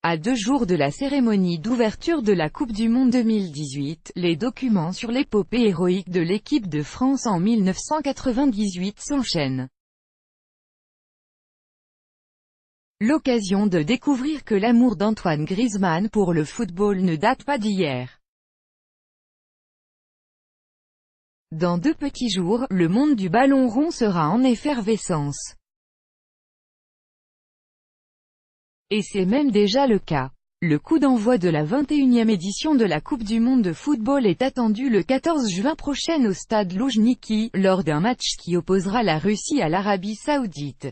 À 2 jours de la cérémonie d'ouverture de la Coupe du Monde 2018, les documents sur l'épopée héroïque de l'équipe de France en 1998 s'enchaînent. L'occasion de découvrir que l'amour d'Antoine Griezmann pour le football ne date pas d'hier. Dans 2 petits jours, le monde du ballon rond sera en effervescence. Et c'est même déjà le cas. Le coup d'envoi de la 21e édition de la Coupe du Monde de football est attendu le 14 juin prochain au stade Loujniki, lors d'un match qui opposera la Russie à l'Arabie Saoudite.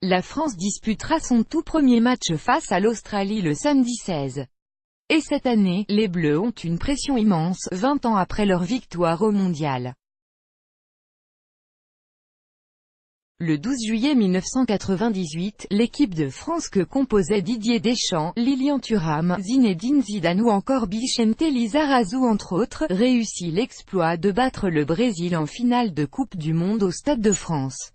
La France disputera son tout premier match face à l'Australie le samedi 16. Et cette année, les Bleus ont une pression immense, 20 ans après leur victoire au Mondial. Le 12 juillet 1998, l'équipe de France que composaient Didier Deschamps, Lilian Thuram, Zinedine Zidane ou encore Vicente Lizarazu entre autres, réussit l'exploit de battre le Brésil en finale de Coupe du Monde au Stade de France.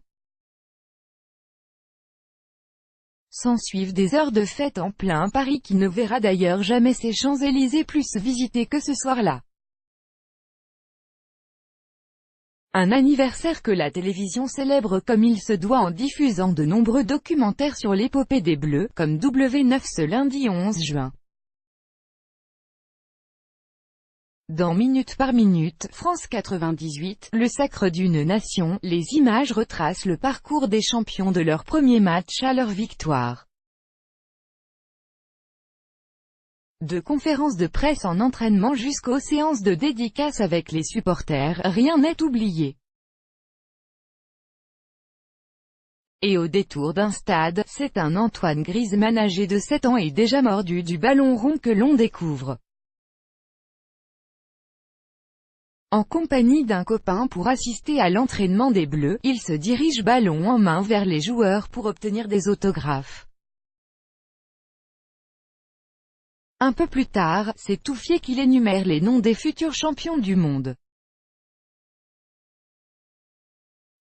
S'ensuivent des heures de fête en plein Paris qui ne verra d'ailleurs jamais ses Champs-Élysées plus visités que ce soir-là. Un anniversaire que la télévision célèbre comme il se doit en diffusant de nombreux documentaires sur l'épopée des Bleus, comme W9 ce lundi 11 juin. Dans Minute par Minute, France 98, le sacre d'une nation, les images retracent le parcours des champions de leur premier match à leur victoire. De conférences de presse en entraînement jusqu'aux séances de dédicaces avec les supporters, rien n'est oublié. Et au détour d'un stade, c'est un Antoine Griezmann âgé de 7 ans et déjà mordu du ballon rond que l'on découvre. En compagnie d'un copain pour assister à l'entraînement des Bleus, il se dirige ballon en main vers les joueurs pour obtenir des autographes. Un peu plus tard, c'est Touffier qui énumère les noms des futurs champions du monde.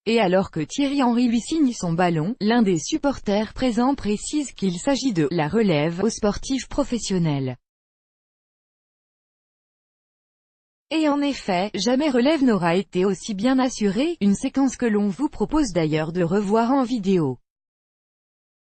Et alors que Thierry Henry lui signe son ballon, l'un des supporters présents précise qu'il s'agit de « la relève » aux sportifs professionnels. Et en effet, jamais relève n'aura été aussi bien assurée, une séquence que l'on vous propose d'ailleurs de revoir en vidéo.